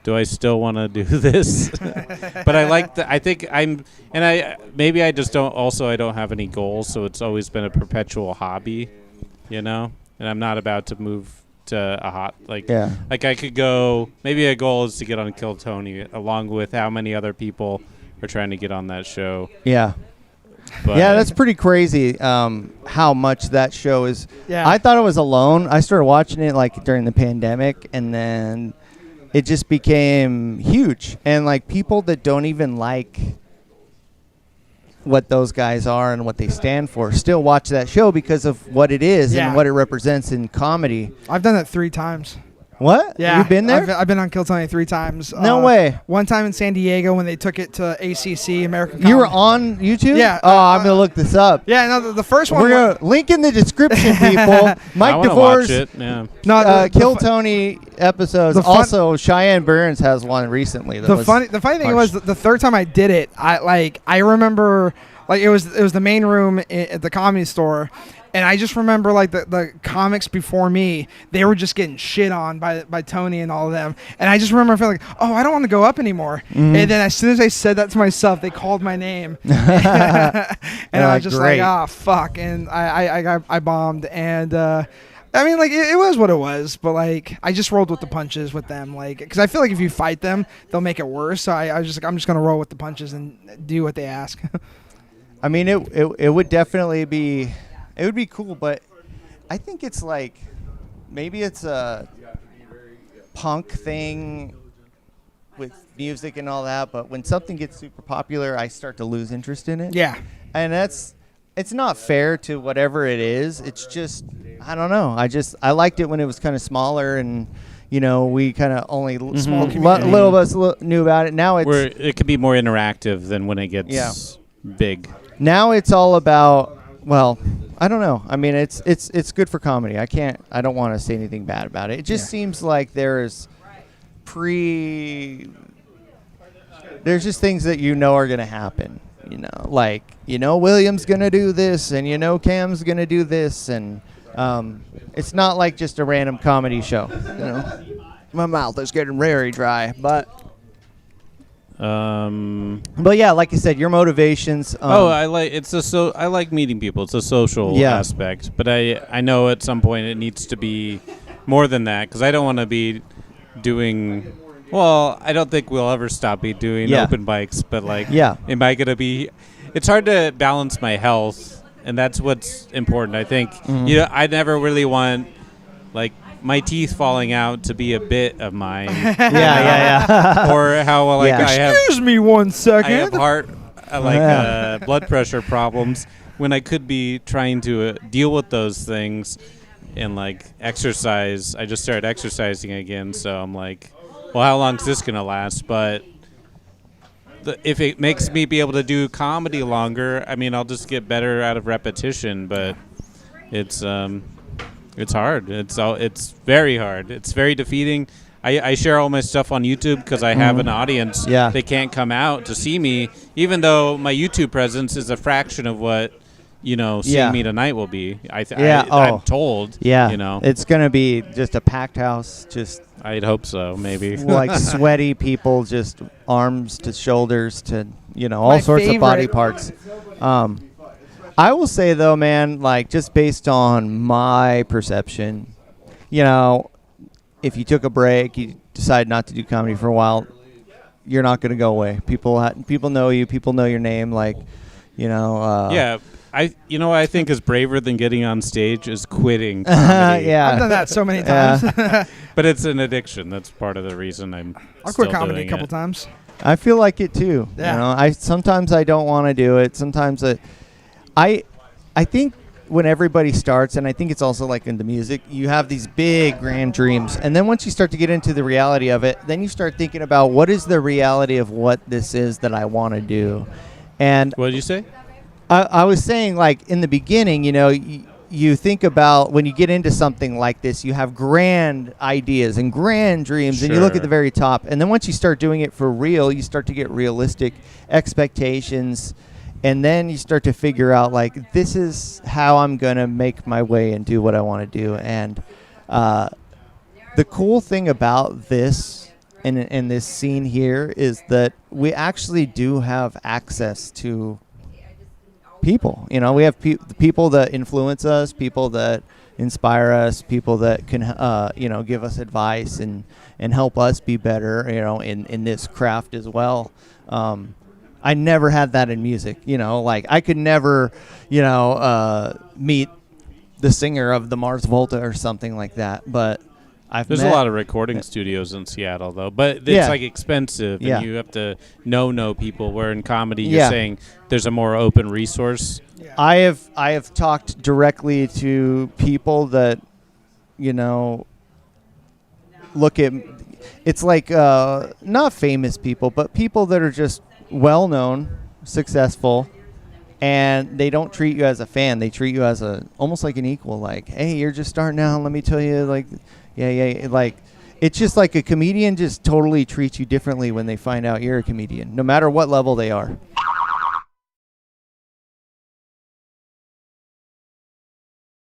do I still want to do this? But I think maybe I just don't, also I don't have any goals, so it's always been a perpetual hobby, and I'm not about to move to a hot, like I could go, maybe a goal is to get on Kill Tony, along with how many other people are trying to get on that show. Yeah. But that's pretty crazy how much that show is. Yeah. I thought it was alone. I started watching it like during the pandemic, and then it just became huge. And like people that don't even like what those guys are and what they stand for still watch that show because of what it is and what it represents in comedy. I've done that 3 times. What? Yeah. You've been there? I've been on Kill Tony 3 times. No way. One time in San Diego when they took it to ACC, American Comedy. You were on YouTube? Yeah. Oh, I'm going to look this up. Yeah, no, the first one. We're going to link in the description, people. Mike Devore's Kill Tony episodes. Also, Cheyenne Burns has one recently. The funny thing was the third time I did it, I remember like it was the main room at the Comedy Store. And I just remember, like, the comics before me, they were just getting shit on by Tony and all of them. And I just remember feeling like, oh, I don't want to go up anymore. Mm-hmm. And then as soon as I said that to myself, they called my name. And I was just like, oh, fuck. And I bombed. And, I mean, like, it was what it was. But, like, I just rolled with the punches with them. Like, because I feel like if you fight them, they'll make it worse. So I was just like, I'm just going to roll with the punches and do what they ask. I mean, it would definitely be... It would be cool, but I think it's like maybe it's a punk thing with music and all that, but when something gets super popular, I start to lose interest in it. Yeah. And it's not fair to whatever it is. It's just, I don't know. I liked it when it was kind of smaller and, we kind of only little of us knew about it. Now it could be more interactive than when it gets big. Now it's all about, well, I don't know. I mean, it's good for comedy. I don't want to say anything bad about it. It just seems like there's just things that are going to happen. Like, William's going to do this and, Cam's going to do this. And it's not like just a random comedy show. My mouth is getting very dry, but yeah, like I said, your motivations. I like meeting people. It's a social aspect, but I know at some point it needs to be more than that because I don't want to be doing. Well, I don't think we'll ever stop doing open mics, but am I gonna be? It's hard to balance my health, and that's what's important. I think I never really want my teeth falling out to be a bit of mine. Or how Excuse me 1 second. I have heart blood pressure problems when I could be trying to deal with those things and exercise. I just started exercising again, so I'm like, well, how long is this gonna last? But if it makes me be able to do comedy longer, I mean, I'll just get better out of repetition. But it's hard. It's very hard. It's very defeating. I share all my stuff on YouTube because I have an audience. Yeah. They can't come out to see me, even though my YouTube presence is a fraction of what seeing me tonight will be. I'm told. Yeah. It's gonna be just a packed house. I'd hope so. Maybe sweaty people, just arms to shoulders to all sorts of body parts. I will say, though, man, just based on my perception, if you took a break, you decide not to do comedy for a while, you're not going to go away. People know you. People know your name. Yeah. What I think is braver than getting on stage is quitting comedy. I've done that so many times. But it's an addiction. That's part of the reason I'll quit comedy a couple times. I feel like it, too. Yeah. Sometimes I don't want to do it. Sometimes I think when everybody starts, and I think it's also like in the music, you have these big grand dreams, and then once you start to get into the reality of it, then you start thinking about what is the reality of what this is that I want to do. And what did you say? I was saying, in the beginning, you think about when you get into something like this, you have grand ideas and grand dreams, and you look at the very top, and then once you start doing it for real, you start to get realistic expectations. And then you start to figure out, this is how I'm going to make my way and do what I want to do. And the cool thing about this in this scene here is that we actually do have access to people. You know, we have people that influence us, people that inspire us, people that can give us advice and help us be better, you know, in this craft as well. I never had that in music, you know, like I could never, meet the singer of the Mars Volta or something like that, but there's a lot of recording studios in Seattle, though, but it's like expensive, and you have to know people. Where in comedy, you're saying there's a more open resource. Yeah. I have talked directly to people that, you know, look at. It's like not famous people, but people that are just well known, successful, and they don't treat you as a fan. They treat you as almost like an equal. Like, hey, you're just starting out. Let me tell you, like. Yeah. Like, it's just like a comedian just totally treats you differently when they find out you're a comedian, no matter what level they are.